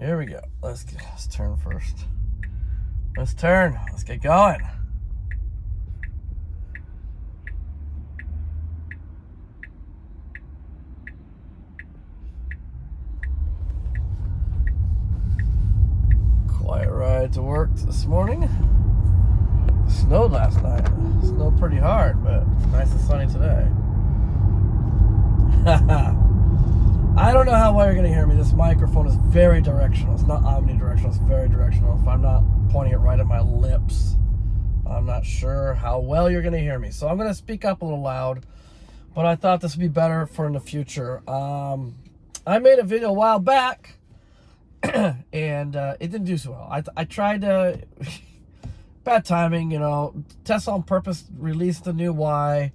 Here we go. Let's turn first. Let's turn. Let's get going. Quiet ride to work this morning. Snowed last night. Snowed pretty hard, but nice and sunny today. I don't know how well you're going to hear me. This microphone is very directional. It's not omnidirectional. It's very directional. If I'm not pointing it right at my lips, I'm not sure how well you're going to hear me. So I'm going to speak up a little loud, but I thought this would be better for in the future. I made a video a while back, and it didn't do so well. I tried to... bad timing, you know. Tesla on purpose released the new Y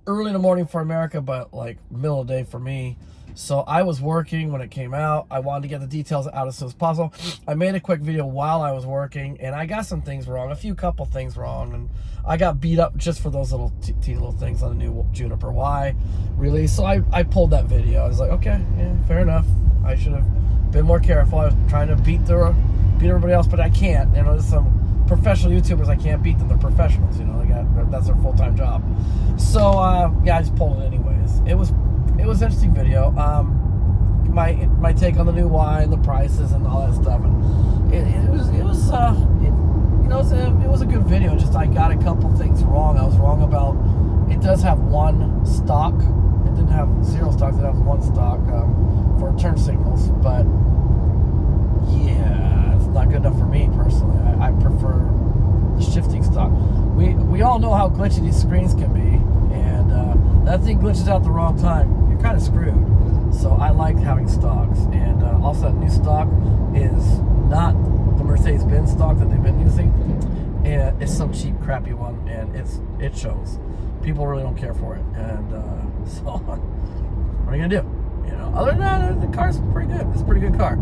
early in the morning for America, but like middle of the day for me. So I was working when it came out. I wanted to get the details out as soon as possible. I made a quick video while I was working, and I got some things wrong, a couple things wrong, and I got beat up just for those little little things on the new Juniper Y release. So I pulled that video. I was like, okay, yeah, fair enough. I should have been more careful. I was trying to beat everybody else, but I can't. You know, there's some professional YouTubers, I can't beat them. They're professionals, you know. That's their full-time job. So yeah, I just pulled it anyways. It was an interesting video. My take on the new Y and the prices and all that stuff, and it was a good video. Just I got a couple things wrong. I was wrong about it does have one stock. It didn't have 0 stocks. It has one stock for turn signals, but yeah, it's not good enough for me personally. I prefer the shifting stock. We all know how glitchy these screens can be, and that thing glitches out the wrong time. You're kind of screwed. So I like having stocks, and also that new stock is not the Mercedes-Benz stock that they've been using, and it's some cheap, crappy one, and it shows. People really don't care for it, and so what are you gonna do? You know, other than that, the car's pretty good. It's a pretty good car.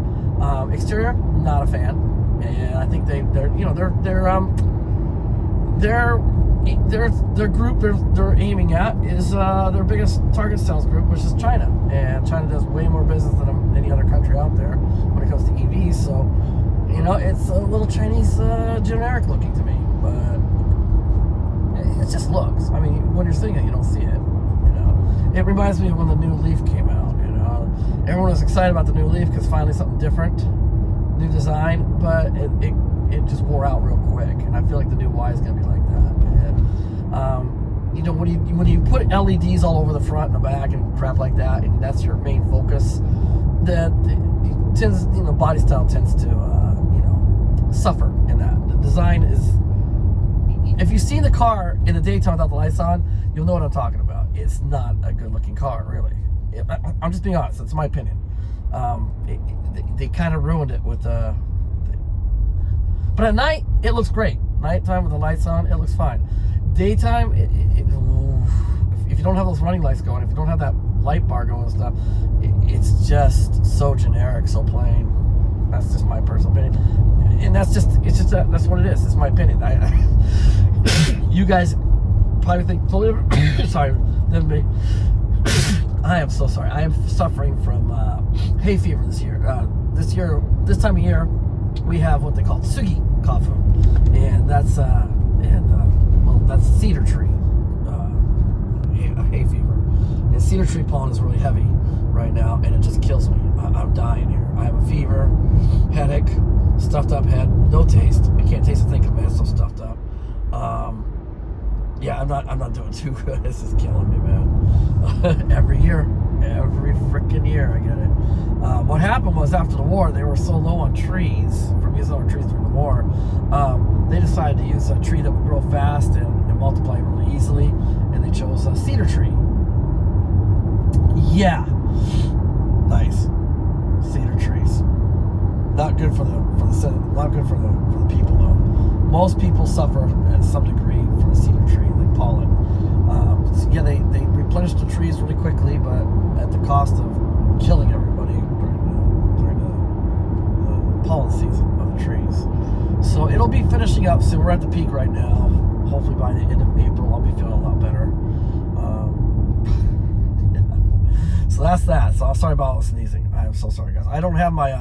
Exterior, not a fan, and I think their group they're aiming at is their biggest target sales group, which is China, and China does way more business than any other country out there when it comes to EVs. So, you know, it's a little Chinese generic looking to me, but it just looks. I mean, when you're seeing it, you don't see it. You know, it reminds me of when the new Leaf came out. You know, everyone was excited about the new Leaf because finally something different, new design, but it just wore out real quick, and I feel like the new Y is gonna be like that. And, you know, when you put LEDs all over the front and the back and crap like that, and that's your main focus, that tends, you know, body style tends to suffer in that. The design is, if you see the car in the daytime without the lights on, you'll know what I'm talking about. It's not a good looking car, really. I'm just being honest. It's my opinion. They kind of ruined it with but at night, it looks great. Nighttime with the lights on, it looks fine. Daytime, if you don't have those running lights going, if you don't have that light bar going and stuff, it's just so generic, so plain. That's just my personal opinion, and that's what it is. It's my opinion. You guys probably think totally different. Sorry, than me. I am so sorry. I am suffering from hay fever this year. This time of year, we have what they call tsugi kafu, and that's that's cedar tree hay fever. And cedar tree pollen is really heavy right now, and it just kills me. I'm dying here. I have a fever, headache, stuffed up head, no taste. I can't taste a thing because my head's so stuffed up. Yeah, I'm not doing too good. This is killing me, man. Every freaking year I get it. What happened was after the war, they were so low on trees from using our trees during the war. They decided to use a tree that would grow fast and multiply really easily, and they chose a cedar tree. Yeah, nice cedar trees. Not good for the people though. Most people suffer at some degree from the cedar tree, like pollen. So yeah, they replenish the trees really quickly, but at the cost of killing everybody during the pollen season of the trees. So it'll be finishing up soon. We're at the peak right now. Hopefully by the end of April, I'll be feeling a lot better. So that's that. So I'm sorry about sneezing. I am so sorry, guys. I don't have my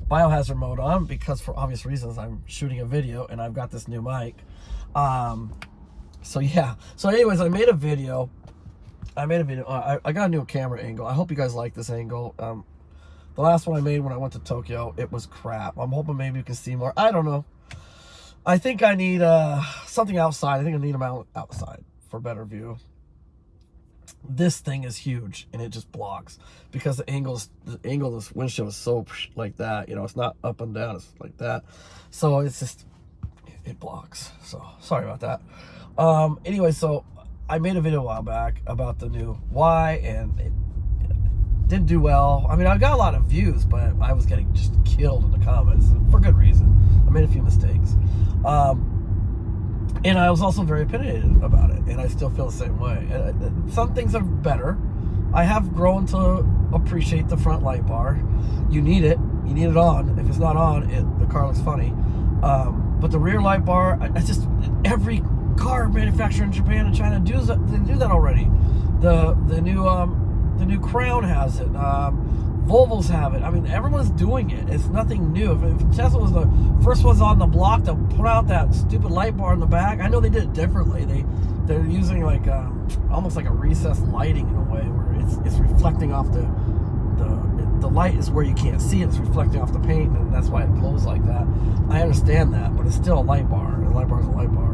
biohazard mode on because for obvious reasons I'm shooting a video and I've got this new mic. So yeah. So anyways, I made a video. I got a new camera angle. I hope you guys like this angle. The last one I made when I went to Tokyo, it was crap. I'm hoping maybe you can see more. I don't know. I think I need something outside. I think I need them outside for better view. This thing is huge and it just blocks because the angle of this windshield is so like that. You know, it's not up and down. It's like that. So it's just, it blocks. So sorry about that. Anyway, so I made a video a while back about the new Y and it didn't do well. I mean, I got a lot of views, but I was getting just killed in the comments for good reason. I made a few mistakes. And I was also very opinionated about it, and I still feel the same way. Some things are better. I have grown to appreciate the front light bar. You need it. You need it on. If it's not on, the car looks funny. But the rear light bar, every car manufacturer in Japan and China do that already. The new Crown has it. Volvos have it. I mean, everyone's doing it. It's nothing new. If Tesla was the first ones on the block to put out that stupid light bar in the back, I know they did it differently. They're using like almost like a recessed lighting in a way where it's reflecting off the light is where you can't see it. It's reflecting off the paint, and that's why it glows like that. I understand that, but it's still a light bar. A light bar is a light bar.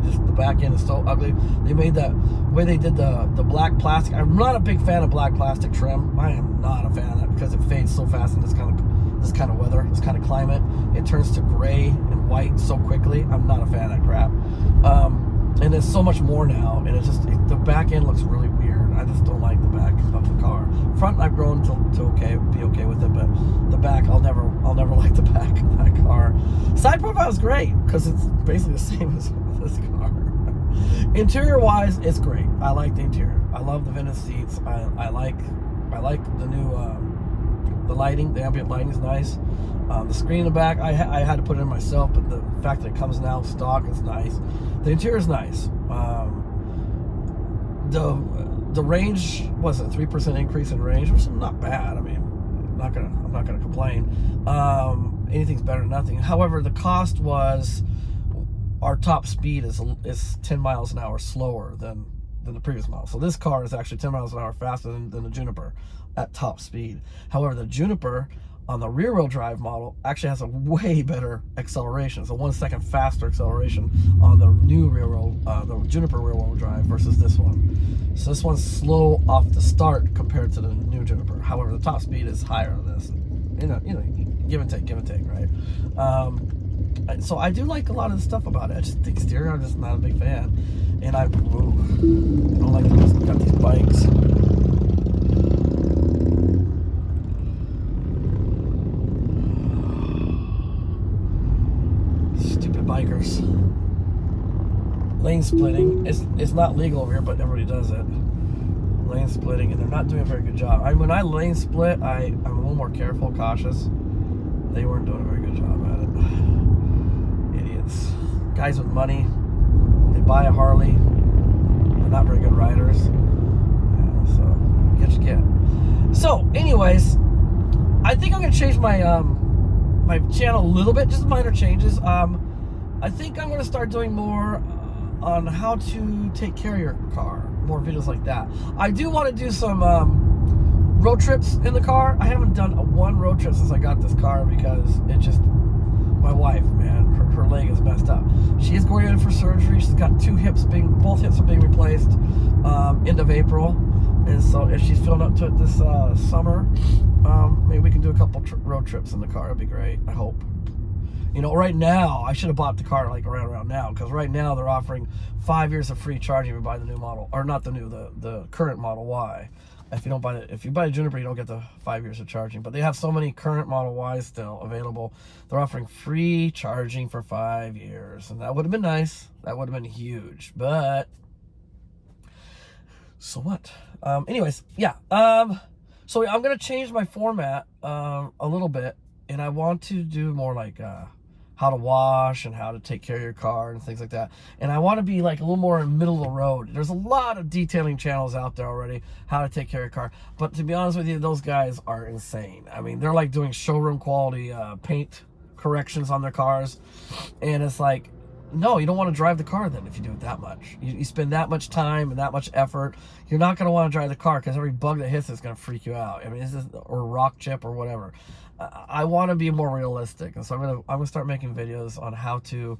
The back end is so ugly. They made that way they did the black plastic. I'm not a big fan of black plastic trim. I am not a fan of that because it fades so fast in this kind of weather, this kind of climate. It turns to gray and white so quickly. I'm not a fan of that crap. And there's so much more now, and the back end looks really weird. I just don't like the back of the car. Front, I've grown to be okay with it, but the back, I'll never like the back of that car. Side profile is great because it's basically the same as this car. Interior wise, it's great. I like the interior. I love the vintage seats. I like the new the lighting. The ambient lighting is nice. The screen in the back, I had to put it in myself, but the fact that it comes now stock is nice. The interior is nice. The range was a 3% increase in range, which is not bad. I mean, I'm not gonna complain. Anything's better than nothing. However, the cost was our top speed is 10 miles an hour slower than the previous model. So this car is actually 10 miles an hour faster than the Juniper at top speed. However, the Juniper on the rear-wheel drive model actually has a way better acceleration. It's a 1 second faster acceleration on the new the Juniper rear-wheel drive versus this one. So this one's slow off the start compared to the new Juniper. However, the top speed is higher on this. You know, give and take, right? So I do like a lot of the stuff about it. I just the exterior, I'm just not a big fan. And I don't like these, got these bikes. Stupid bikers. Lane splitting. It's not legal over here, but everybody does it. Lane splitting, and they're not doing a very good job. When I lane split, I'm a little more careful, cautious. They weren't doing a very good job at it. Idiots. Guys with money. They buy a Harley. They're not very good riders. Yeah, so get what you get. So, anyways, I think I'm gonna change my my channel a little bit, just minor changes. I think I'm gonna start doing more on how to take care of your car, more videos like that. I do want to do some road trips in the car. I haven't done one road trip since I got this car because it just, my wife, man, her leg is messed up. She is going in for surgery. She's got both hips are being replaced end of April. And so if she's feeling up to it this summer, maybe we can do a couple road trips in the car. It'd be great, I hope. You know, right now, I should have bought the car like around now, because right now they're offering 5 years of free charging if you buy the new model, or not the new, the current Model Y. If you buy a Juniper, you don't get the 5 years of charging. But they have so many current Model Ys still available. They're offering free charging for 5 years, and that would have been nice. That would have been huge, but so what? Anyways, yeah. So I'm gonna change my format a little bit, and I want to do more like how to wash and how to take care of your car and things like that. And I want to be like a little more in the middle of the road. There's a lot of detailing channels out there already, how to take care of your car. But to be honest with you, those guys are insane. I mean, they're like doing showroom quality paint corrections on their cars. And it's like, no, you don't want to drive the car then if you do it that much. You spend that much time and that much effort. You're not going to want to drive the car because every bug that hits is going to freak you out. I mean, or a rock chip or whatever. I want to be more realistic, and so I'm gonna start making videos on how to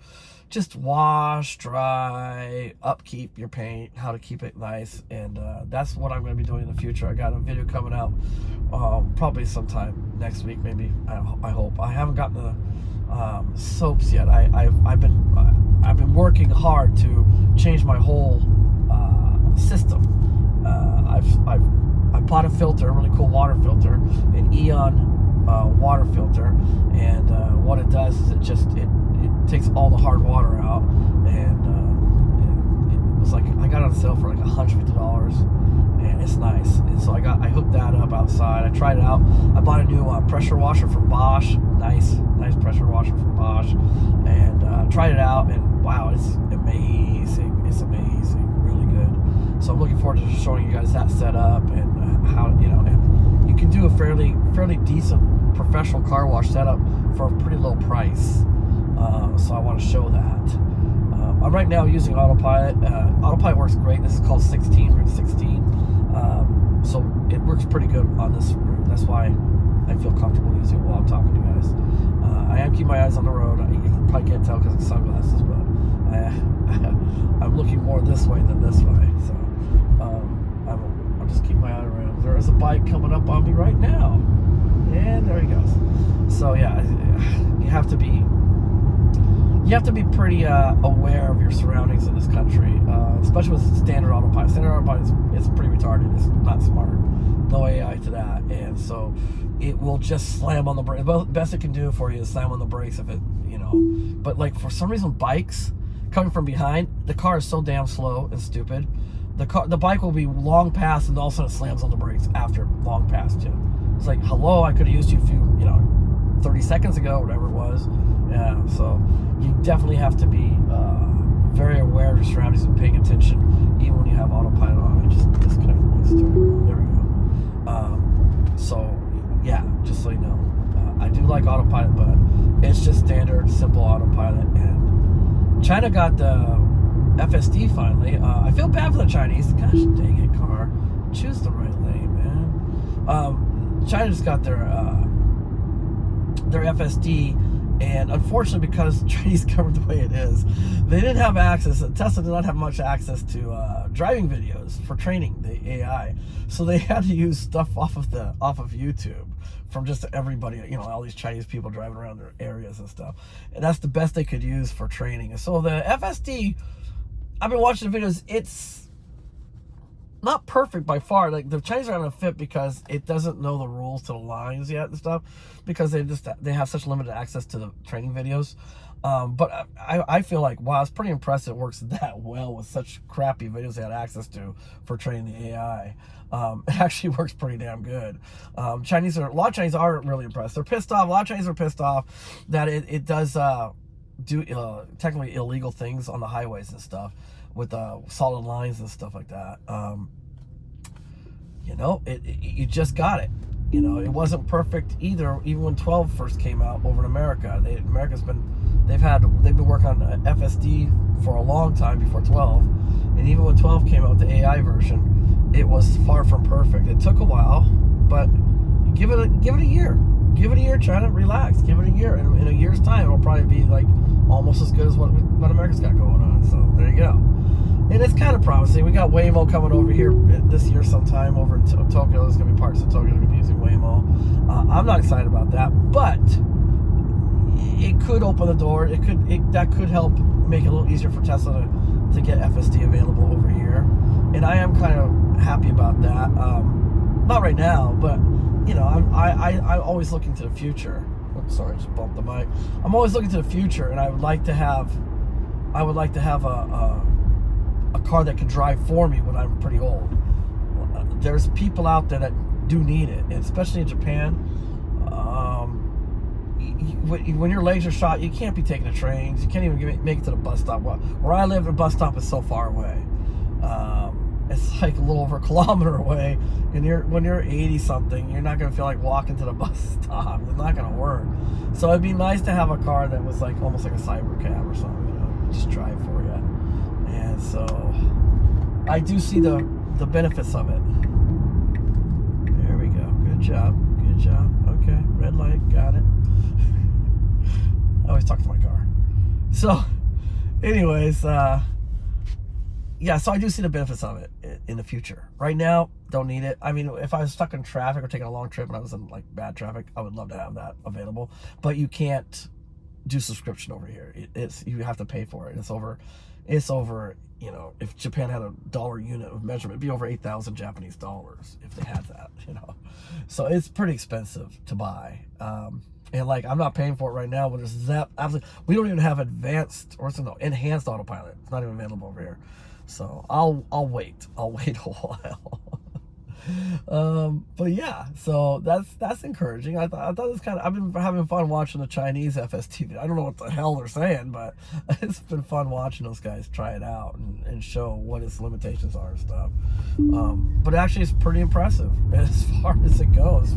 just wash, dry, upkeep your paint, how to keep it nice, and that's what I'm going to be doing in the future. I got a video coming out probably sometime next week, maybe. I hope. I haven't gotten the soaps yet. I've been working hard to change my whole system. I bought a filter, a really cool water filter, an Eon water filter, and what it does is it takes all the hard water out, and it was like, I got it on sale for like $150, and it's nice. And so I hooked that up outside. I tried it out. I bought a new pressure washer from Bosch, nice pressure washer from Bosch, and tried it out, and wow, it's amazing. It's amazing, really good. So I'm looking forward to showing you guys that setup and how, and you can do a fairly decent professional car wash setup for a pretty low price. So I want to show that. I'm right now using autopilot. Autopilot works great. This is called 16, Route 16. So it works pretty good on this route. That's why I feel comfortable using it while I'm talking to you guys. I am keeping my eyes on the road. You probably can't tell because of sunglasses, but I'm looking more this way than this way. So I'll just keep my eye around. There is a bike coming up on me right now, and there he goes. So yeah, you have to be pretty aware of your surroundings in this country, especially with standard autopilot. Standard autopilot is pretty retarded. It's not smart. No AI to that, and so it will just slam on the brakes. The best it can do for you is slam on the brakes if it, But like for some reason, bikes coming from behind, the car is so damn slow and stupid. The bike will be long past, and all of a sudden it slams on the brakes after long past you. It's like, hello, I could have used you a few, 30 seconds ago, whatever it was. Yeah, so you definitely have to be very aware of your surroundings and paying attention, even when you have autopilot on. I just disconnected my stereo. There we go. So yeah, just so you know, I do like autopilot, but it's just standard, simple autopilot. And China got the FSD finally. I feel bad for the Chinese. Gosh dang it, car. Choose the right lane, man. China just got their FSD, and unfortunately, because Chinese government the way it is, they didn't have access. Tesla did not have much access to driving videos for training the AI, so they had to use stuff off of YouTube from just everybody, all these Chinese people driving around their areas and stuff, and that's the best they could use for training. And so the FSD, I've been watching the videos. It's not perfect by far. Like the Chinese are gonna fit because it doesn't know the rules to the lines yet and stuff, because they have such limited access to the training videos. But I feel like, wow, it's pretty impressive it works that well with such crappy videos they had access to for training the AI. It actually works pretty damn good. A lot of Chinese are really impressed. They're pissed off. A lot of Chinese are pissed off that it does do technically illegal things on the highways and stuff with solid lines and stuff like that. You just got it. It wasn't perfect either. Even when 12 first came out over in America, they've been working on FSD for a long time before 12, and even when 12 came out with the AI version, it was far from perfect. It took a while, but give it a year. Give it a year, China. Relax. Give it a year. In a year's time, it'll probably be like almost as good as what America's got going on. So there you go. And it's kind of promising. We got Waymo coming over here this year sometime over in Tokyo. There's going to be parts of Tokyo that are going to be using Waymo. I'm not excited about that, but it could open the door. That could help make it a little easier for Tesla to get FSD available over here. And I am kind of happy about that. Not right now, but I'm always looking to the future. Oops, sorry, I just bumped the mic. I'm always looking to the future, and I would like to have a car that can drive for me when I'm pretty old. There's people out there that do need it, and especially in Japan. when your legs are shot, you can't be taking the trains. You can't even make it to the bus stop. Where I live, the bus stop is so far away. It's like a little over a kilometer away, and when you're 80 something, you're not gonna feel like walking to the bus stop. It's not gonna work. So it'd be nice to have a car that was like almost like a cyber cab or something, you know, just drive for you. And so I do see the benefits of it. There we go. Good job. Good job. Okay. Red light. Got it. I always talk to my car. So, anyways, yeah, so I do see the benefits of it in the future. Right now, don't need it. I mean, if I was stuck in traffic or taking a long trip and I was in like bad traffic, I would love to have that available. But you can't do subscription over here. You have to pay for it. It's over, you know, if Japan had a dollar unit of measurement, it'd be over 8,000 Japanese dollars if they had that, you know. So it's pretty expensive to buy. And like, I'm not paying for it right now, but there's absolutely, we don't even have enhanced autopilot. It's not even available over here. So I'll wait. I'll wait a while. But yeah, so that's encouraging. I thought it was I've been having fun watching the Chinese FSTV. I don't know what the hell they're saying, but it's been fun watching those guys try it out and show what its limitations are and stuff. But actually it's pretty impressive as far as it goes.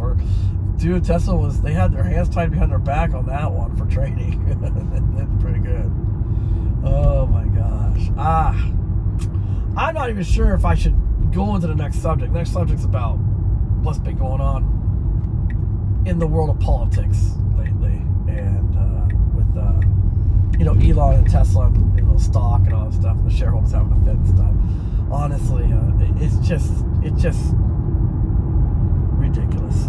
Dude, Tesla they had their hands tied behind their back on that one for training. It's pretty good. Oh my gosh. I'm not even sure if I should go into the next subject. The next subject's about what's been going on in the world of politics lately, and with you know, Elon and Tesla and, you know, stock and all that stuff, and the shareholders having a fit and stuff. Honestly, it's just ridiculous.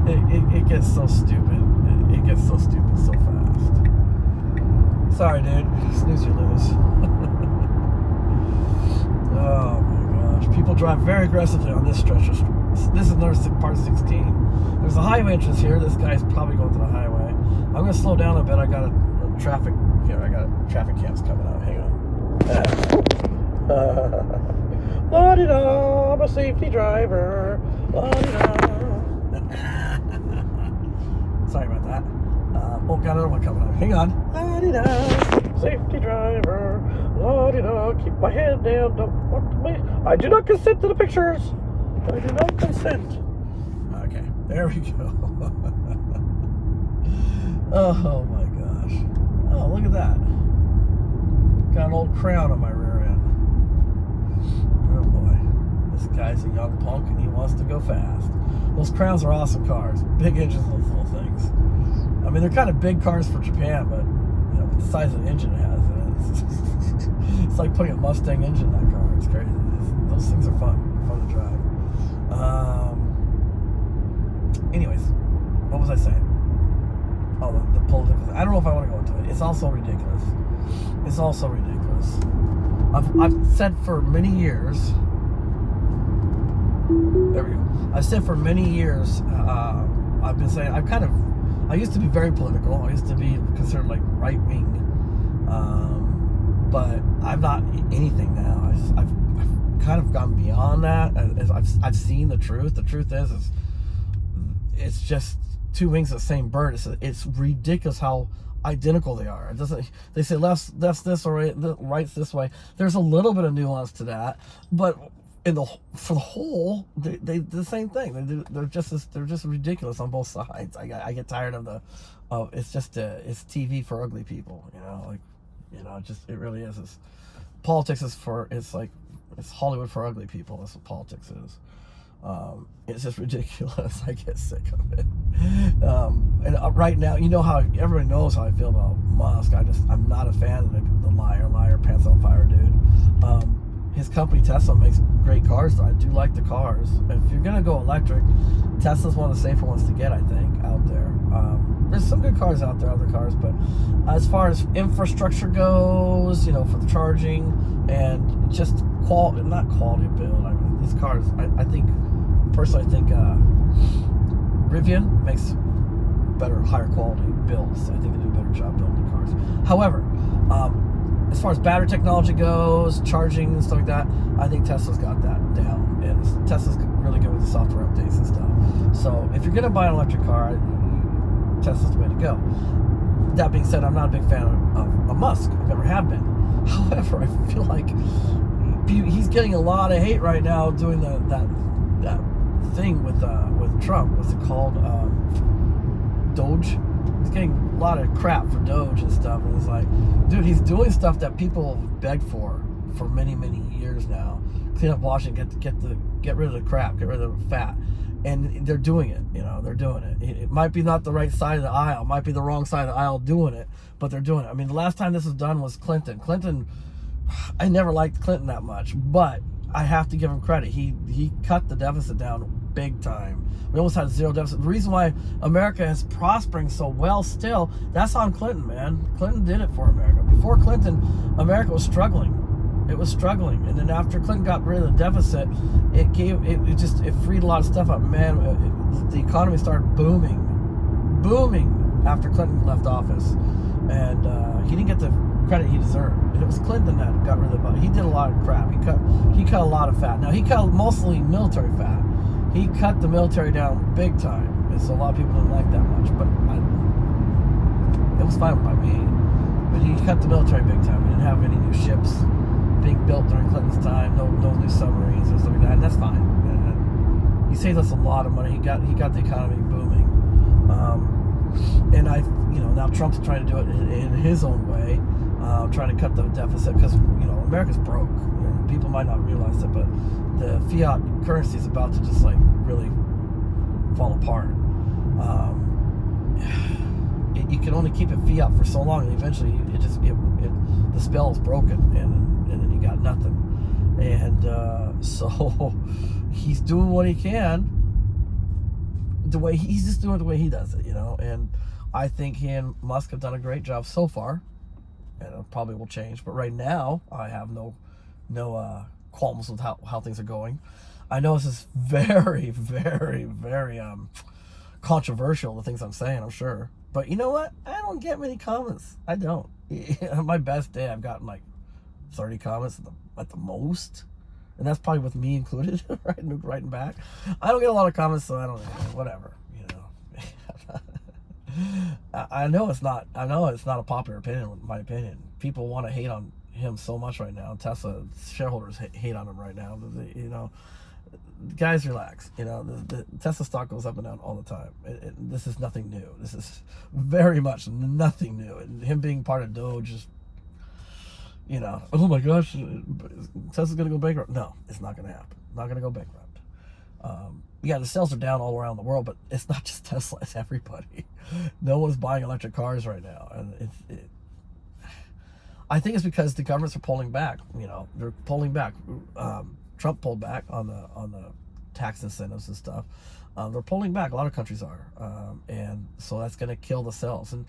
It gets so stupid. It gets so stupid so fast. Sorry, dude. Snooze you lose. Oh my gosh. People drive very aggressively on this stretch. This is another part 16. There's a highway entrance here. This guy's probably going to the highway. I'm going to slow down a bit. I got a traffic cams coming out. Hang on. La-di-da, I'm a safety driver. La-di-da. Sorry about that. Got another one coming up. Hang on. La-di-da, safety driver. La-di-da, keep my head down. I do not consent to the pictures. I do not consent. Okay, there we go. Oh my gosh. Oh, look at that. Got an old crown on my rear end. Oh boy. This guy's a young punk and he wants to go fast. Those crowns are awesome cars. Big engines, those little things. I mean, they're kind of big cars for Japan, but you know, with the size of the engine it has, it's like putting a Mustang engine in that car. It's crazy. Those things are fun. They're fun to drive. Anyways, what was I saying? Oh, the political. I don't know if I want to go into it. It's also ridiculous. It's also ridiculous. I've said for many years. There we go. I've said for many years. I've been saying I used to be very political. I used to be considered like right wing, but I'm not anything now. I've kind of gone beyond that. I've seen the truth. The truth is it's just two wings of the same bird. It's ridiculous how identical they are. It doesn't. They say left's this or right's this way. There's a little bit of nuance to that, but for the whole, they do the same thing. They're just ridiculous on both sides. I get tired of it's TV for ugly people. You know, like, you know, it really is. Politics is it's Hollywood for ugly people. That's what politics is. It's just ridiculous. I get sick of it. And right now, you know how everybody knows how I feel about Musk. I'm not a fan of the liar, pants on fire dude. His company Tesla makes great cars, though. I do like the cars. If you're gonna go electric, Tesla's one of the safer ones to get, I think, out there. There's some good cars out there, other cars, but as far as infrastructure goes, you know, for the charging and just not quality of build. I mean, these cars, I think Rivian makes better, higher quality builds. I think they do a better job building the cars. However, as far as battery technology goes, charging and stuff like that, I think Tesla's got that down. And Tesla's really good with the software updates and stuff. So if you're going to buy an electric car, Tesla's the way to go. That being said, I'm not a big fan of Musk. I never have been. However, I feel like he's getting a lot of hate right now doing that thing with Trump. What's it called? Doge. He's getting a lot of crap for Doge and stuff. And it's like, dude, he's doing stuff that people have begged for many, many years now. Clean up Washington, get rid of the crap, get rid of the fat. And they're doing it, they're doing it. It might be not the right side of the aisle, might be the wrong side of the aisle doing it, but they're doing it. I mean, the last time this was done was Clinton. I never liked Clinton that much, but I have to give him credit. He cut the deficit down big time. We almost had zero deficit. The reason why America is prospering so well still, that's on Clinton, man. Clinton did it for America. Before Clinton, America was struggling. It was struggling, and then after Clinton got rid of the deficit, it freed a lot of stuff up. Man, the economy started booming after Clinton left office, and he didn't get the credit he deserved. And it was Clinton that got rid of the. He did a lot of crap. He cut a lot of fat. Now he cut mostly military fat. He cut the military down big time, and so a lot of people didn't like that much. But it was fine by me. But he cut the military big time. We didn't have any new ships being built during Clinton's time, no new submarines or something like that, and that's fine. And he saved us a lot of money. He got the economy booming, and now Trump's trying to do it in his own way, trying to cut the deficit because America's broke. People might not realize it, but the fiat currency is about to just like really fall apart. You can only keep it fiat for so long, and eventually the spell is broken, and then you got nothing. And so he's doing what he can. He's just doing it the way he does it, And I think he and Musk have done a great job so far, and it probably will change. But right now, I have no qualms with how things are going. I know this is very, very, very controversial, the things I'm saying, I'm sure. But you know what? I don't get many comments. I don't. On my best day, I've gotten like 30 comments at the most. And that's probably with me included, writing back. I don't get a lot of comments, so I don't know. Whatever, I know it's not a popular opinion, in my opinion. People want to hate on him so much right now. Tesla shareholders hate on him right now. Guys, relax. The Tesla stock goes up and down all the time. This is nothing new. This is very much nothing new. And him being part of Doge is, oh my gosh, Tesla's going to go bankrupt. No, it's not going to happen. Not going to go bankrupt. The sales are down all around the world, but it's not just Tesla. It's everybody. No one's buying electric cars right now. And I think it's because the governments are pulling back. They're pulling back. Trump pulled back on the tax incentives and stuff. They're pulling back. A lot of countries are, and so that's going to kill the sales. And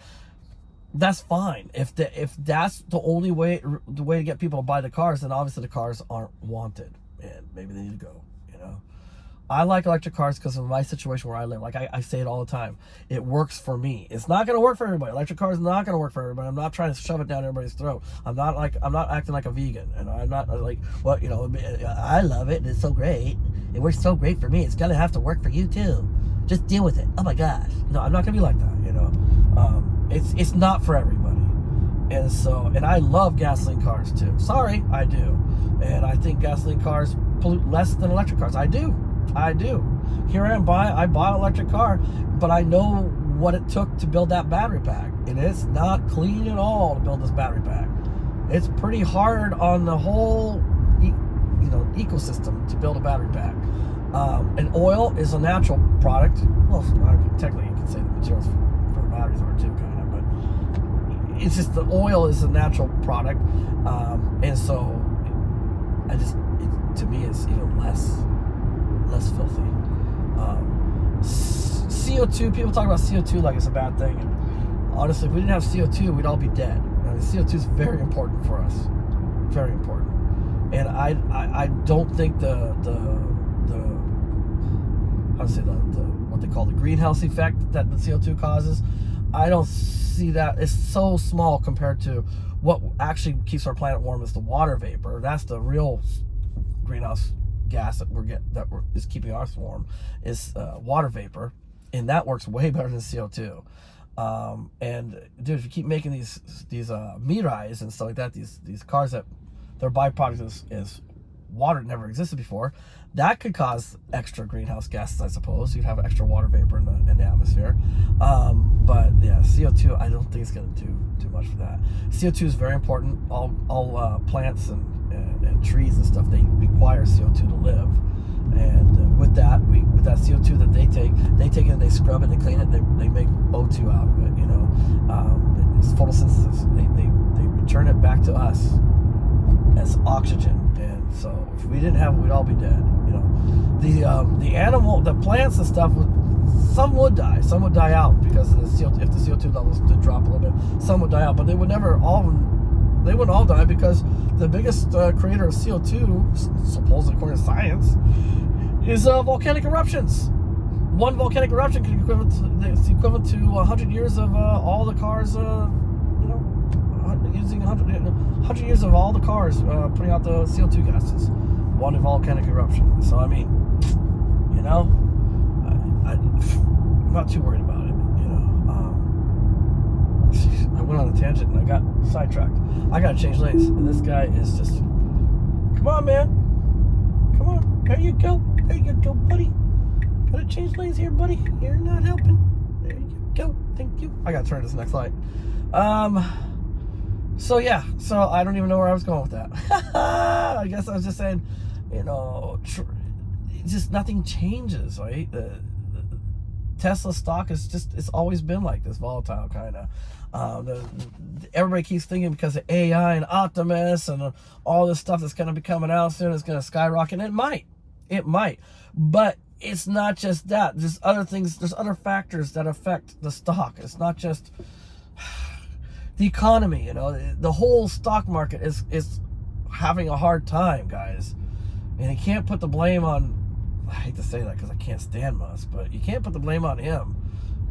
that's fine. If that's the only way to get people to buy the cars, then obviously the cars aren't wanted, and maybe they need to go. I like electric cars because of my situation where I live. Like I say it all the time, it works for me. It's not going to work for everybody. Electric cars is not going to work for everybody. I'm not trying to shove it down everybody's throat. I'm not acting like a vegan, and I'm not like, well, I love it and it's so great. It works so great for me. It's going to have to work for you too. Just deal with it. Oh my gosh. No, I'm not going to be like that. It's not for everybody. And I love gasoline cars too. Sorry, I do. And I think gasoline cars pollute less than electric cars. I do. Here I am I bought an electric car, but I know what it took to build that battery pack. And it's not clean at all to build this battery pack. It's pretty hard on the whole ecosystem to build a battery pack. And oil is a natural product. Well, technically you can say the materials for batteries are too, kind of, but it's just the oil is a natural product. And so to me it's even less filthy. CO2, people talk about CO2 like it's a bad thing, and honestly, if we didn't have CO2, we'd all be dead. CO2 is very important for us, very important. And I don't think the what they call the greenhouse effect that the CO2 causes, I don't see that. It's so small compared to what actually keeps our planet warm is the water vapor. That's the real greenhouse gas that is keeping us warm, is water vapor, and that works way better than CO2. And dude, if you keep making these mirais and stuff like that, these cars that their byproduct is water that never existed before, that could cause extra greenhouse gases, I suppose. You'd have extra water vapor in the atmosphere. But yeah, CO2, I don't think it's going to do too much for that. CO2 is very important. All plants and trees and stuff, they require CO2 to live. And with that CO2 that they take it and they scrub it, they clean it, and they make O2 out of it. You know, it's photosynthesis. They return it back to us as oxygen. And so if we didn't have it, we'd all be dead. You know, the plants and stuff, some would die. Some would die out because of the CO2. If the CO2 levels did drop a little bit, some would die out. But they would never they wouldn't all die, because the biggest creator of CO2, supposedly according to science, is volcanic eruptions. One volcanic eruption can be equivalent to 100 years of all the cars, using 100 years of all the cars putting out the CO2 gases. One volcanic eruption. So, I mean, you know, I'm not too worried about it, you know. I went on a tangent and I got sidetracked. I gotta change lanes, and this guy is just, come on, man. Come on. There you go. There you go, buddy. Gotta change lanes here, buddy. You're not helping. There you go. Thank you. I gotta turn this next light. So yeah, so I don't even know where I was going with that. I guess I was just saying, you know, just nothing changes, right? The Tesla stock is just, it's always been like this, volatile kind of. Everybody keeps thinking because of AI and Optimus and all this stuff that's going to be coming out soon, it's going to skyrocket. It might, but it's not just that. There's other things, there's other factors that affect the stock. It's not just the economy, you know. The whole stock market is having a hard time, guys. And you can't put the blame on, I hate to say that because I can't stand Musk, but you can't put the blame on him.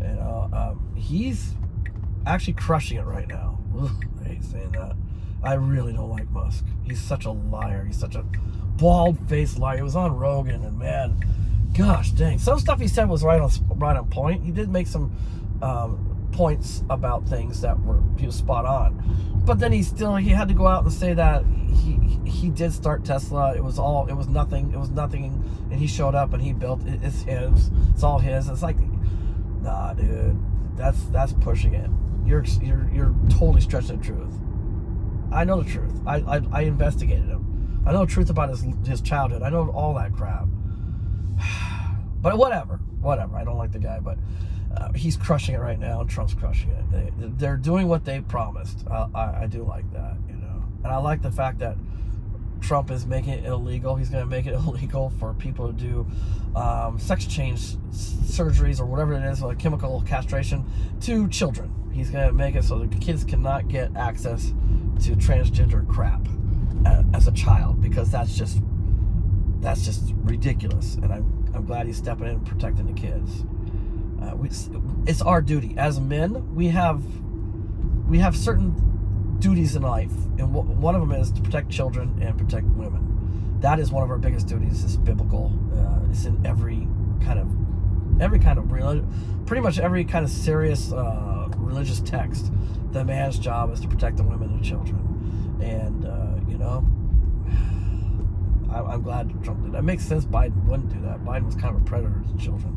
You know, he's actually crushing it right now. Ugh, I hate saying that. I really don't like Musk. He's such a liar. He's such a bald-faced liar. He was on Rogan, and man, gosh dang, some stuff he said was right on point. He did make some points about things that he was spot on, but then he had to go out and say that he did start Tesla. It was nothing, and he showed up and he built it. It's his. It's all his. It's like, nah, dude, that's pushing it. You're totally stretching the truth. I know the truth. I investigated him. I know the truth about his childhood. I know all that crap. But whatever. I don't like the guy, but he's crushing it right now, and Trump's crushing it. They're doing what they promised. I do like that, you know. And I like the fact that Trump is making it illegal. He's going to make it illegal for people to do sex change surgeries or whatever it is, like chemical castration, to children. He's going to make it so that kids cannot get access to transgender crap as a child, because that's just ridiculous. And I'm glad he's stepping in and protecting the kids. It's our duty as men. We have certain duties in life, and one of them is to protect children and protect women. That is one of our biggest duties. It's biblical. It's in every kind of pretty much every kind of serious religious text. The man's job is to protect the women and children, and you know, I'm glad Trump did that. It makes sense Biden wouldn't do that. Biden was kind of a predator to children.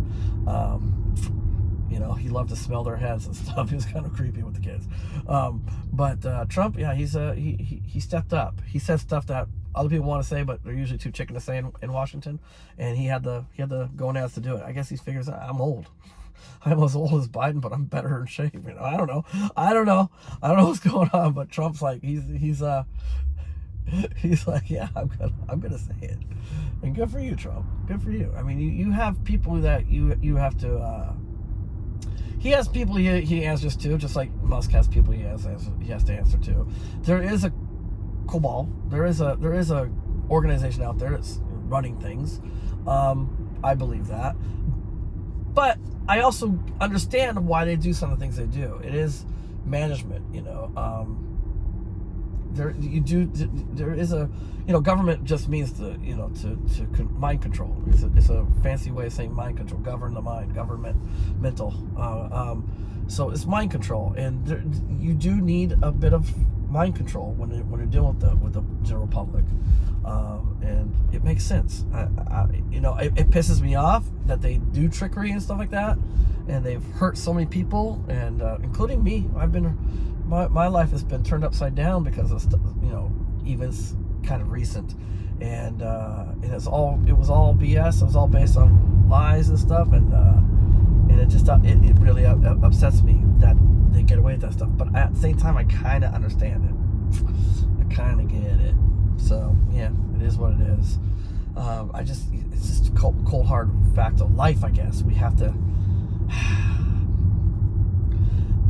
You know, he loved to smell their heads and stuff. He was kind of creepy with the kids. But Trump, yeah, he stepped up. He said stuff that other people want to say, but they're usually too chicken to say in Washington. And he had the gonads to do it. I guess he figures I'm old. I'm as old as Biden, but I'm better in shape. You know, I don't know what's going on. But Trump's like, he's like, yeah, I'm gonna say it. And good for you, Trump. Good for you. I mean, you have people that you have to. He has people he answers to, just like Musk has people he has to answer to. There is a cabal. There is a organization out there that's running things. I believe that, but I also understand why they do some of the things they do. It is management, you know. There is a, you know, government just means to mind control. It's a fancy way of saying mind control, govern the mind, mental. So it's mind control, and you do need a bit of mind control when you're dealing with the general public, and it makes sense. It pisses me off that they do trickery and stuff like that, and they've hurt so many people, and including me. My life has been turned upside down because of events kind of recent, and it was all BS. It was all based on lies and stuff, and it just it really upsets me that they get away with that stuff. But at the same time, I kind of understand it. I kind of get it. So yeah, it is what it is. It's just a cold hard fact of life, I guess. We have to.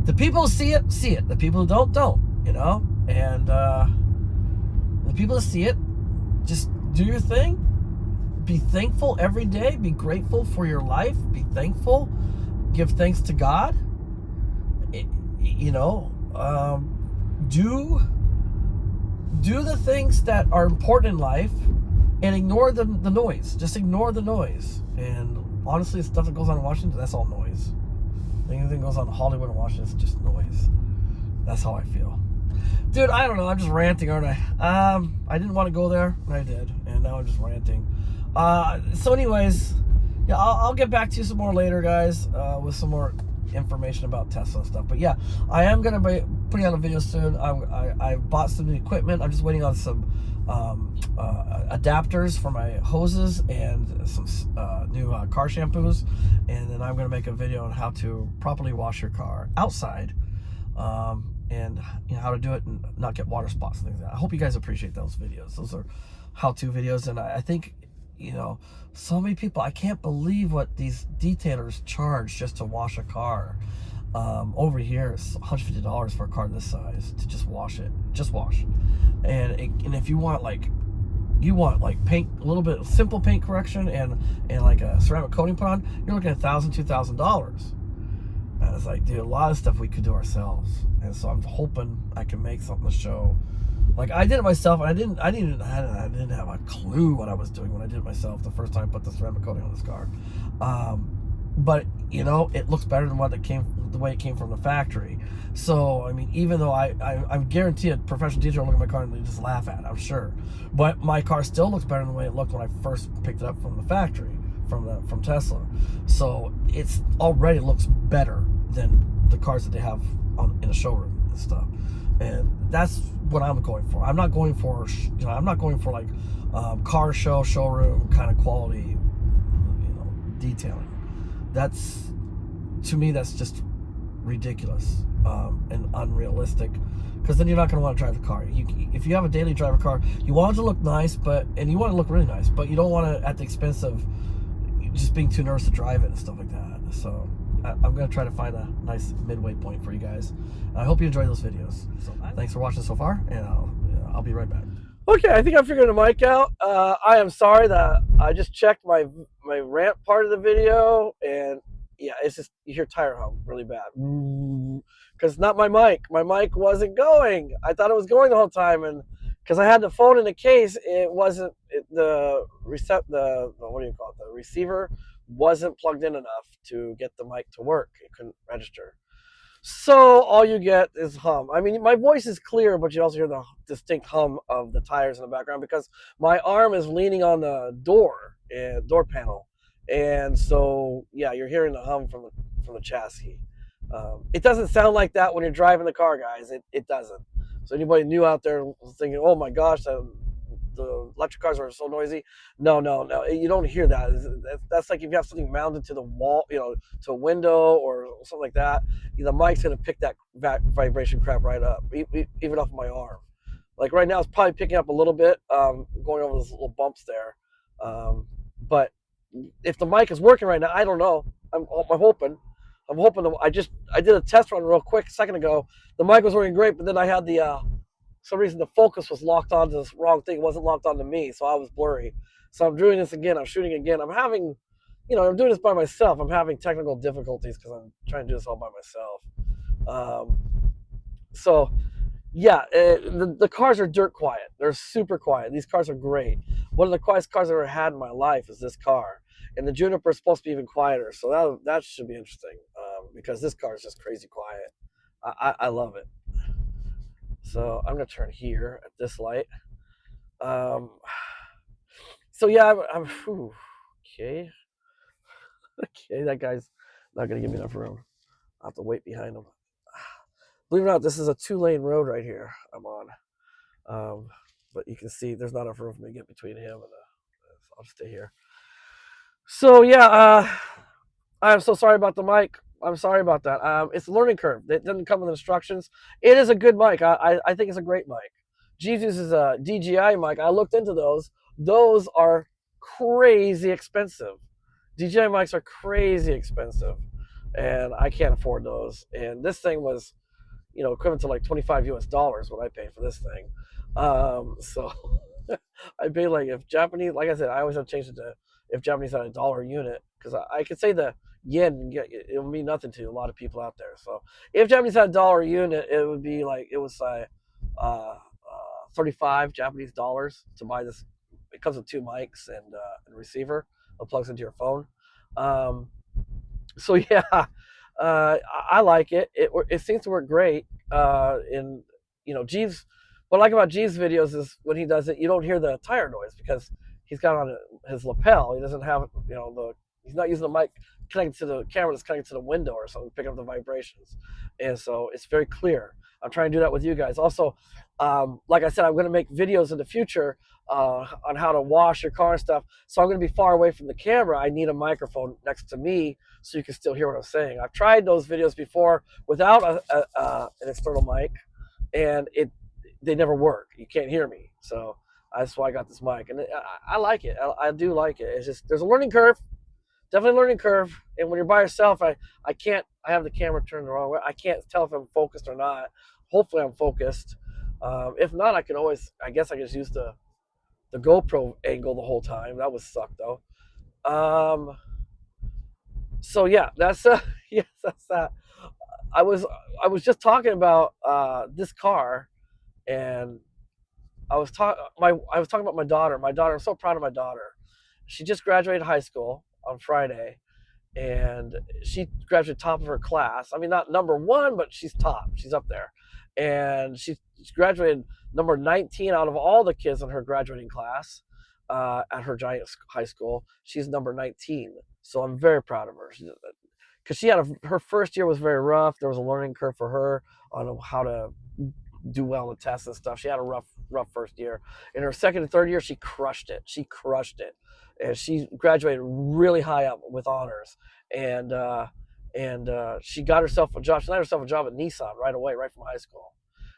The people who see it. The people who don't. And the people that see it, just do your thing. Be thankful every day. Be grateful for your life. Be thankful. Give thanks to God. Do the things that are important in life, and ignore the noise. Just ignore the noise. And honestly, the stuff that goes on in Washington, that's all noise. Anything that goes on in Hollywood and Washington is just noise. That's how I feel. Dude, I don't know. I'm just ranting, aren't I? I didn't want to go there, and I did. And now I'm just ranting. So anyways, yeah, I'll get back to you some more later, guys, with some more information about Tesla and stuff. But yeah, I am going to be putting out a video soon. I bought some new equipment. I'm just waiting on some adapters for my hoses and some new car shampoos. And then I'm going to make a video on how to properly wash your car outside. And how to do it and not get water spots and things like that. I hope you guys appreciate those videos. Those are how-to videos, and I think so many people, I can't believe what these detailers charge just to wash a car. Over here it's $150 for a car this size to just wash it. Just wash. And if you want paint, a little bit of simple paint correction and like a ceramic coating put on, you're looking at $1,000-$2,000. And it's like, dude, a lot of stuff we could do ourselves. And so I'm hoping I can make something to show. Like, I did it myself, and I didn't have a clue what I was doing when I did it myself the first time I put the ceramic coating on this car. But it looks better than the way it came from the factory. So I mean, even though I'm guaranteed a professional teacher will look at my car and they just laugh at it, I'm sure. But my car still looks better than the way it looked when I first picked it up from the factory, from Tesla. So it's already looks better than the cars that they have in a showroom and stuff. And that's what I'm going for. I'm not going for like car showroom kind of quality, detailing. To me, that's just ridiculous and unrealistic. Because then you're not going to want to drive the car. If you have a daily driver car, you want it to look nice, and you want it to look really nice, but you don't want it at the expense of just being too nervous to drive it and stuff like that. So I'm going to try to find a nice midway point for you guys. I hope you enjoy those videos. So thanks for watching so far, and I'll be right back. Okay, I think I figured the mic out. I am sorry that I just checked my rant part of the video, and yeah, it's just, you hear tire hum really bad. Because not my mic. My mic wasn't going. I thought it was going the whole time, and because I had the phone in the case, it wasn't, the receiver wasn't plugged in enough to get the mic to work. It couldn't register. So all you get is hum. I mean, my voice is clear, but you also hear the distinct hum of the tires in the background because my arm is leaning on the door panel, and so yeah, you're hearing the hum from the chassis. It doesn't sound like that when you're driving the car, guys. It doesn't. So anybody new out there thinking, oh my gosh, the electric cars are so noisy. No, you don't hear that. That's like if you have something mounted to the wall, to a window or something like that. The mic's gonna pick that vibration crap right up, even off my arm. Like right now, it's probably picking up a little bit, going over those little bumps there. But if the mic is working right now, I don't know. I'm hoping. I did a test run real quick a second ago. The mic was working great, but then I had for some reason the focus was locked onto this wrong thing. It wasn't locked onto me, so I was blurry. So I'm doing this again. I'm shooting again. I'm having, I'm doing this by myself. I'm having technical difficulties because I'm trying to do this all by myself. So yeah, the cars are dirt quiet. They're super quiet. These cars are great. One of the quietest cars I've ever had in my life is this car. And the Juniper is supposed to be even quieter, so that should be interesting. because this car is just crazy quiet. I love it. So I'm gonna turn here at this light. Um, so yeah, okay, okay. That guy's not gonna give me enough room. I'll have to wait behind him. Believe it or not, this is a 2-lane road right here I'm on. Um, but you can see there's not enough room for me to get between him and so I'll stay here. So yeah, I'm so sorry about the mic. I'm sorry about that. It's a learning curve. It doesn't come with instructions. It is a good mic. I think it's a great mic. Jesus is a DJI mic. I looked into those. Those are crazy expensive. DJI mics are crazy expensive, and I can't afford those. And this thing was, equivalent to like 25 US dollars what I paid for this thing. So I paid like if Japanese, like I said, I always have to change it to if Japanese had a dollar unit because I could say the yen, it would mean nothing to a lot of people out there. So if Japanese had a dollar unit, it would be like it was 35 Japanese dollars to buy this. It comes with 2 mics and a receiver. It plugs into your phone. Um, so yeah, I like it. It seems to work great. In Jeeves, what I like about Jeeves' videos is when he does it, you don't hear the tire noise because he's got on his lapel. He doesn't have he's not using the mic connected to the camera that's connected to the window or something, picking up the vibrations, and so it's very clear. I'm trying to do that with you guys. Also, like I said, I'm going to make videos in the future on how to wash your car and stuff. So I'm going to be far away from the camera. I need a microphone next to me so you can still hear what I'm saying. I've tried those videos before without an external mic, and they never work. You can't hear me. So that's why I got this mic, and I like it. I do like it. It's just there's a learning curve, definitely a learning curve. And when you're by yourself, I can't. I have the camera turned the wrong way. I can't tell if I'm focused or not. Hopefully, I'm focused. If not, I can always. I guess I can just use the GoPro angle the whole time. That would suck though. So yeah, that's yes, that's that. I was I was just talking about this car, and I was talking about my daughter. My daughter, I'm so proud of my daughter. She just graduated high school on Friday, and she graduated top of her class. I mean, not number one, but she's top. She's up there, and she graduated number 19 out of all the kids in her graduating class at her giant high school. She's number 19, so I'm very proud of her. Because she had her first year was very rough. There was a learning curve for her on how to do well in the tests and stuff. She had a rough first year. In her second and third year, she crushed it. And she graduated really high up with honors. And she got herself a job. She got herself a job at Nissan right away, right from high school.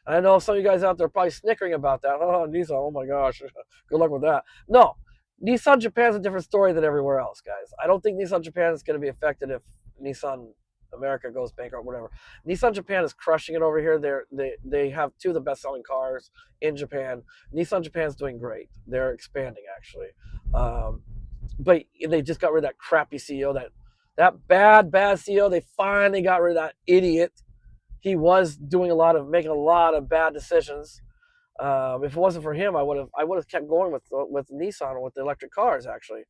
And I know some of you guys out there are probably snickering about that. Oh, Nissan! Oh my gosh, good luck with that. No, Nissan Japan's a different story than everywhere else, guys. I don't think Nissan Japan is going to be affected if Nissan America goes bankrupt, whatever. Nissan Japan is crushing it over here. They have 2 of the best selling cars in Japan. Nissan Japan's doing great. They're expanding actually, but they just got rid of that crappy CEO. That bad CEO. They finally got rid of that idiot. He was making a lot of bad decisions. If it wasn't for him, I would have kept going with Nissan with the electric cars. Actually,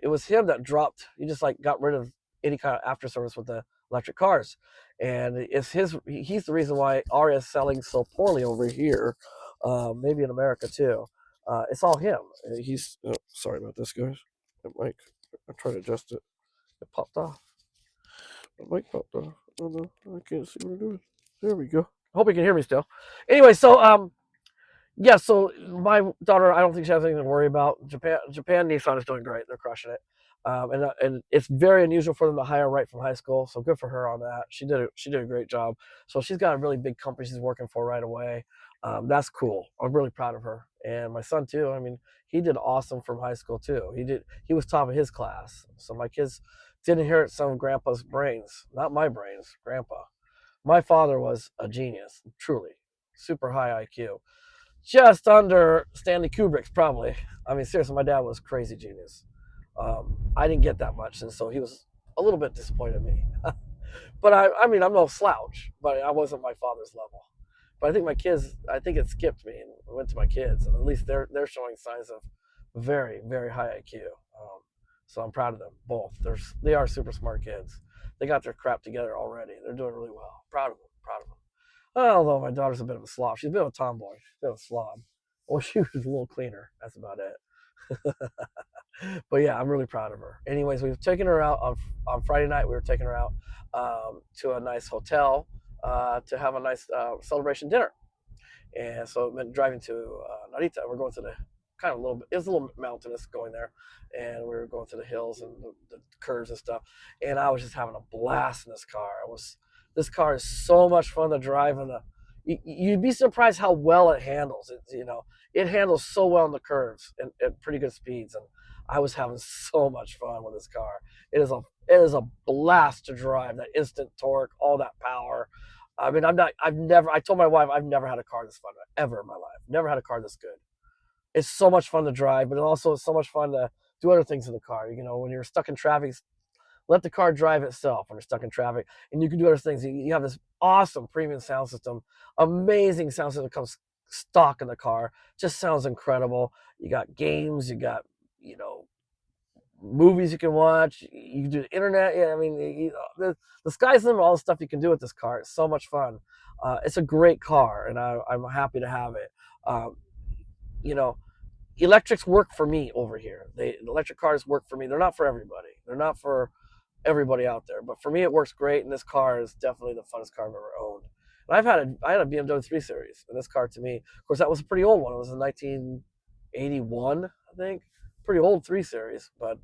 it was him that dropped. He just like got rid of any kind of after service with the electric cars, and he's the reason why Aria is selling so poorly over here, maybe in America too. It's all him. He's sorry about this, guys. The mic. I'm trying to adjust it. It popped off. The mic popped off. Oh no, I can't see what I'm doing. There we go. Hope you can hear me still. Anyway, so yeah, so my daughter, I don't think she has anything to worry about. Japan Nissan is doing great; they're crushing it, and it's very unusual for them to hire right from high school. So good for her on that. She did a great job. So she's got a really big company she's working for right away. That's cool. I'm really proud of her, and my son too. I mean, he did awesome from high school too. He was top of his class. So my kids did inherit some of Grandpa's brains, not my brains, Grandpa. My father was a genius, truly, super high IQ, just under Stanley Kubrick's probably. I mean, seriously, my dad was crazy genius. I didn't get that much, and so he was a little bit disappointed in me. But I mean, I'm no slouch, but I wasn't my father's level. But I think my kids, I think it skipped me and went to my kids, and at least they're showing signs of very very high IQ. So I'm proud of them both. They are super smart kids. They got their crap together already. They're doing really well. Proud of them. Proud of them. Although my daughter's a bit of a slob. She's a bit of a tomboy. She's a bit of a slob. Well, she was a little cleaner. That's about it. But yeah, I'm really proud of her. Anyways, we've taken her out on Friday night. We were taking her out to a nice hotel to have a nice celebration dinner. And so it meant driving to Narita. We're going to the kind of a little bit, it was a little mountainous going there. And we were going to the hills and the curves and stuff. And I was just having a blast in this car. This car is so much fun to drive. And you'd be surprised how well it handles. It handles so well in the curves and at pretty good speeds. And I was having so much fun with this car. It is a blast to drive. That instant torque, all that power. I mean, I told my wife, I've never had a car this fun ever in my life. Never had a car this good. It's so much fun to drive, but it also is so much fun to do other things in the car. When you're stuck in traffic, let the car drive itself when you're stuck in traffic, and you can do other things. You have this awesome premium sound system, amazing sound system that comes stock in the car. Just sounds incredible. You got games, you got, movies you can watch. You can do the internet. Yeah, I mean, the sky's the limit. All the stuff you can do with this car. It's so much fun. It's a great car, and I'm happy to have it. You know, Electrics work for me over here. Electric cars work for me. They're not for everybody. They're not for everybody out there. But for me, it works great, and this car is definitely the funnest car I've ever owned. And I had a BMW 3 Series, and this car to me, of course, that was a pretty old one. It was a 1981, I think. Pretty old 3 Series, but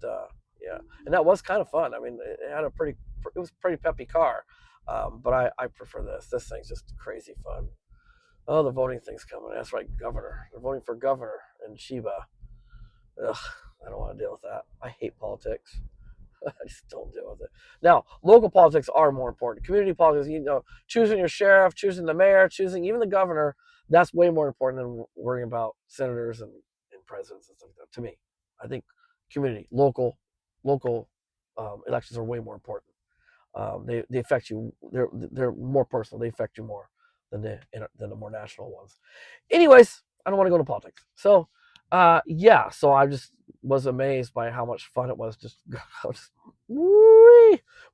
yeah, and that was kind of fun. I mean, it was a pretty peppy car, but I prefer this. This thing's just crazy fun. Oh, the voting thing's coming. That's right, governor. They're voting for governor in Chiba. Ugh, I don't want to deal with that. I hate politics. I just don't deal with it. Now, local politics are more important. Community politics, choosing your sheriff, choosing the mayor, choosing even the governor, that's way more important than worrying about senators and presidents and stuff like that, to me. I think local elections are way more important. They affect you. They're more personal. They affect you more than the more national ones. Anyways, I don't want to go into politics. So, yeah. So I just was amazed by how much fun it was.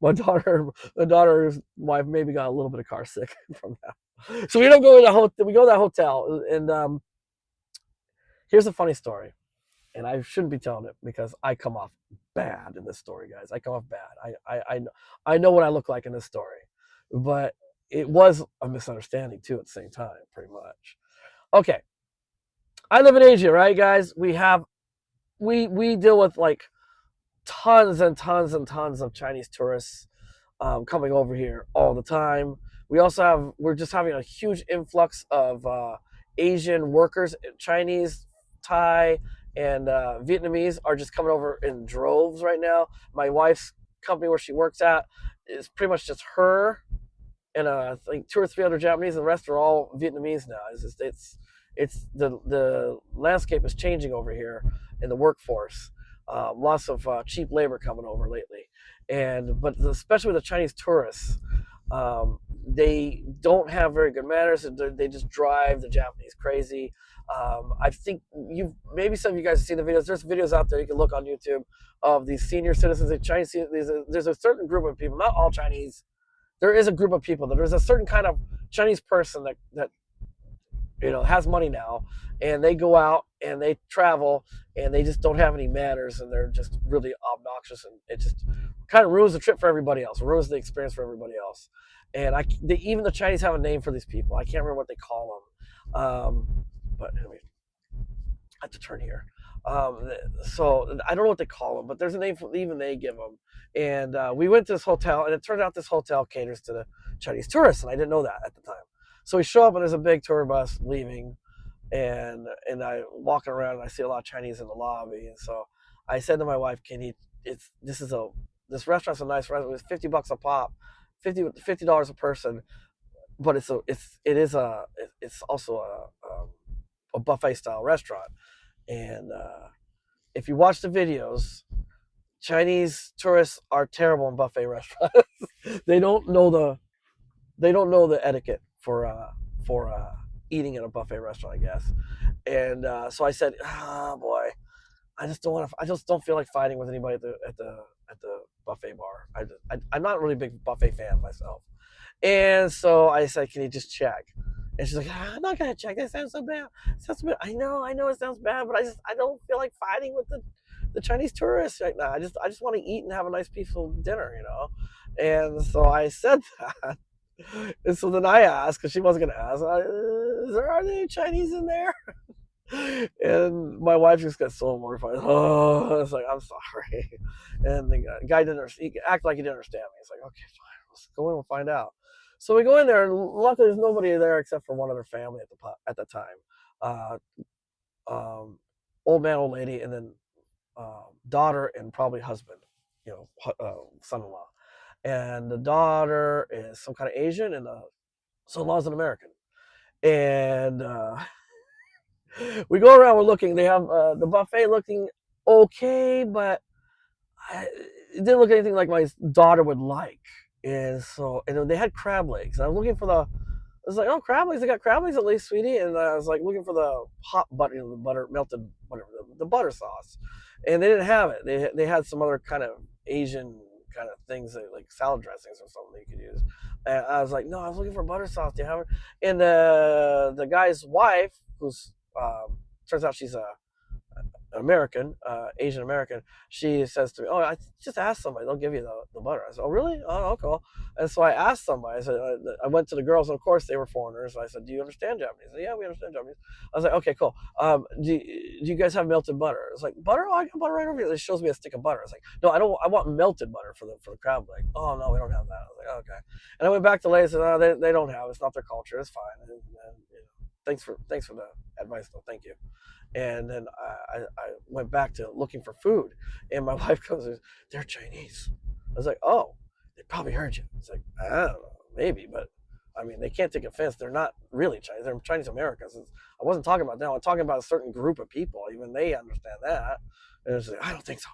My daughter's wife maybe got a little bit of car sick from that. So we don't go to the hotel. We go to that hotel, and here's a funny story. And I shouldn't be telling it because I come off bad in this story, guys. I come off bad. I know what I look like in this story, but it was a misunderstanding too at the same time, pretty much. Okay, I live in Asia, right, guys? We deal with like tons and tons and tons of Chinese tourists coming over here all the time. We're just having a huge influx of Asian workers, Chinese, Thai, and Vietnamese are just coming over in droves right now. My wife's company where she works at is pretty much just her and I think 2 or 3 other Japanese, and the rest are all Vietnamese now. It's the landscape is changing over here in the workforce. Lots of cheap labor coming over lately, but especially with the Chinese tourists, they don't have very good manners. They just drive the Japanese crazy. I think maybe some of you guys have seen the videos. There's videos out there you can look on YouTube of these senior citizens. There's a certain group of people, not all Chinese. There is a group of people. There's a certain kind of Chinese person that has money now, and they go out and they travel and they just don't have any manners, and they're just really obnoxious, and it just kind of ruins the trip for everybody else, ruins the experience for everybody else. And even the Chinese have a name for these people. I can't remember what they call them, but anyway, I have to turn here. So I don't know what they call them, but there's a name for even they give them. And we went to this hotel, and it turned out this hotel caters to the Chinese tourists, and I didn't know that at the time. So we show up, and there's a big tour bus leaving, and I walking around, and I see a lot of Chinese in the lobby. And so I said to my wife, this restaurant's a nice restaurant. It was $50 a pop, $50 a person, but it's also a buffet style restaurant. And if you watch the videos, Chinese tourists are terrible in buffet restaurants. They don't know the etiquette for eating in a buffet restaurant, I guess. And so I said, oh boy, I just don't want to. I just don't feel like fighting with anybody at the buffet bar. I'm not really a big buffet fan myself. And so I said, "Can you just check?" And she's like, "I'm not gonna check. That sounds so bad. It sounds so bad. I know it sounds bad, but I don't feel like fighting with the Chinese tourists right now. I just want to eat and have a nice peaceful dinner, you know." And so I said that. And so then I asked, because she wasn't gonna ask, are there any Chinese in there? And my wife just got so mortified. Oh, it's like, I'm sorry. And the guy didn't understand. He acted like he didn't understand me. It's like, okay, fine, let's go in and find out. So we go in there, and luckily there's nobody there except for one other family at the time. Uh, Old man, old lady, and then daughter and probably husband, you know, son-in-law. And the daughter is some kind of Asian, and the son-in-law is an American. And we go around, we're looking. They have the buffet looking okay, but it didn't look anything like my daughter would like. And so, and they had crab legs. And I was looking for the. I was like, oh, crab legs! They got crab legs at least, sweetie. And I was like looking for the hot butter, you know, the butter melted butter, the butter sauce, and they didn't have it. They had some other kind of Asian kind of things like salad dressings or something you could use. And I was like, no, I was looking for butter sauce. Do you have it? And the guy's wife, who's turns out she's a American, Asian American, she says to me, "Oh, I just ask somebody; they'll give you the butter." I said, "Oh, really? Oh, okay." And so I asked somebody. I said, I went to the girls, and of course they were foreigners. I said, "Do you understand Japanese?" They said, "Yeah, we understand Japanese." I was like, "Okay, cool. Do you guys have melted butter?" It's like, "Butter? Oh, I got butter right over here." It shows me a stick of butter. It's like, "No, I don't. I want melted butter for the crab leg." "Oh no, we don't have that." I was like, "Okay." And I went back to Lay and said, "No, they don't have it. It's not their culture. It's fine." And you know, thanks for the advice, though. Thank you. And then I went back to looking for food, and my wife goes, "They're Chinese." I was like, "Oh, they probably heard you." It's like, I don't know, maybe, but I mean, they can't take offense. They're not really Chinese. They're Chinese Americans. I wasn't talking about them. I'm talking about a certain group of people. Even they understand that. And it's like, I don't think so.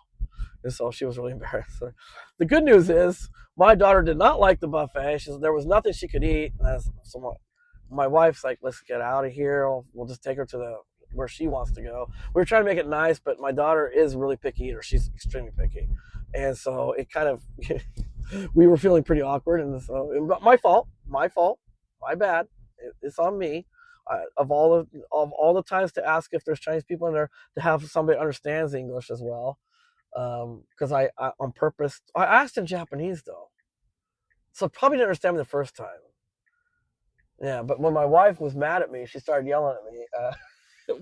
And so she was really embarrassed. So the good news is my daughter did not like the buffet. There was nothing she could eat. And so my wife's like, let's get out of here. We'll just take her to the where she wants to go. We were trying to make it nice, but my daughter is really picky eater. She's extremely picky, and so it kind of we were feeling pretty awkward. And so my fault, my bad. It's on me. Of all the times to ask if there's Chinese people in there, to have somebody understands English as well, because I on purpose I asked in Japanese though, so probably didn't understand me the first time. Yeah, but when my wife was mad at me, she started yelling at me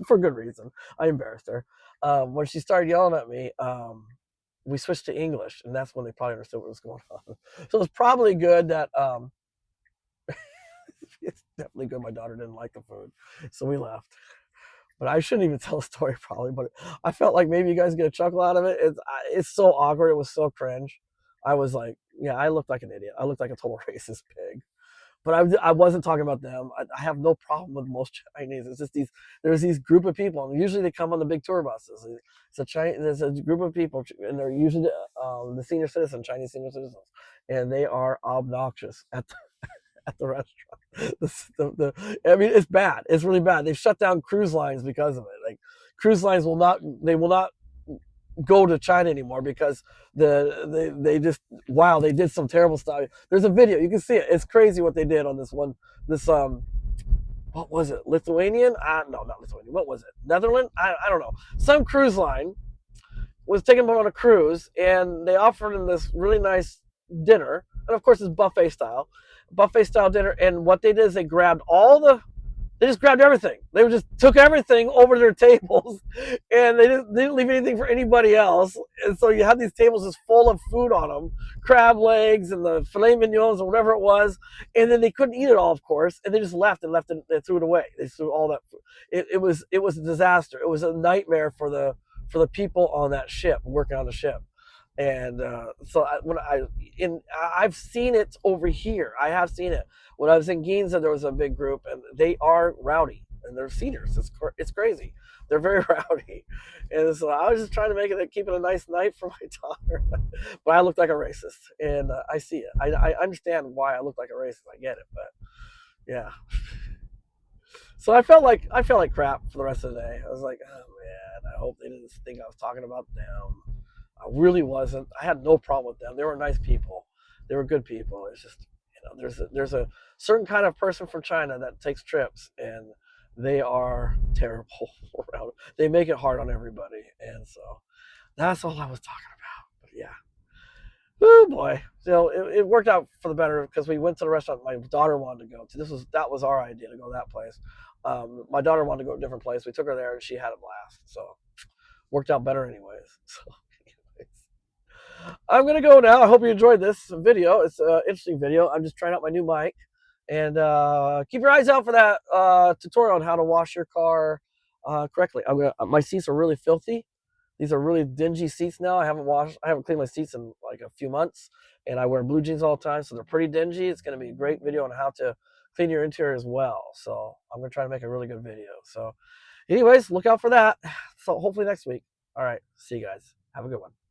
for good reason. I embarrassed her. When she started yelling at me, we switched to English, and that's when they probably understood what was going on. So it's probably good that it's definitely good my daughter didn't like the food, so we left. But I shouldn't even tell a story probably. But I felt like maybe you guys get a chuckle out of it. It's so awkward. It was so cringe. I was like, yeah, I looked like an idiot. I looked like a total racist pig. But I wasn't talking about them. I have no problem with most Chinese. It's just there's these group of people, and usually they come on the big tour buses. There's a group of people, and they're usually the senior citizen, Chinese senior citizens, and they are obnoxious at the restaurant. I mean, it's bad. It's really bad. They've shut down cruise lines because of it. Like cruise lines will not go to China anymore because they just wow, they did some terrible stuff. There's a video, you can see it. It's crazy what they did on this what was it, Lithuanian? No, not Lithuanian. What was it, Netherlands? I don't know. Some cruise line was taking them on a cruise, and they offered them this really nice dinner, and of course it's buffet style dinner. And what they did is they just grabbed everything. They just took everything over their tables, and they didn't leave anything for anybody else. And so you have these tables just full of food on them, crab legs and the filet mignons or whatever it was. And then they couldn't eat it all, of course, and they just left it. They threw it away. They threw all that food. It was a disaster. It was a nightmare for the people on that ship working on the ship. And so I've seen it over here. I have seen it when I was in Ginza. There was a big group, and they are rowdy, and they're seniors. It's crazy. They're very rowdy, and so I was just trying to keep it a nice night for my daughter. But I looked like a racist, and I see it. I understand why I look like a racist. I get it, but yeah. So I felt like crap for the rest of the day. I was like, oh man, I hope they didn't think I was talking about them. I really wasn't. I had no problem with them. They were nice people. They were good people. It's just, there's a certain kind of person from China that takes trips, and they are terrible around. They make it hard on everybody, and so that's all I was talking about. But yeah. Oh boy. So it worked out for the better because we went to the restaurant my daughter wanted to go to. That was our idea to go to that place. My daughter wanted to go to a different place. We took her there and she had a blast. So worked out better anyways. So anyways. I'm gonna go now. I hope you enjoyed this video. It's an interesting video. I'm just trying out my new mic. And keep your eyes out for that tutorial on how to wash your car correctly. My seats are really filthy. These are really dingy seats now. I haven't cleaned my seats in like a few months, and I wear blue jeans all the time, so they're pretty dingy. It's going to be a great video on how to clean your interior as well. So I'm going to try to make a really good video. So anyways, look out for that. So hopefully next week. All right. See you guys. Have a good one.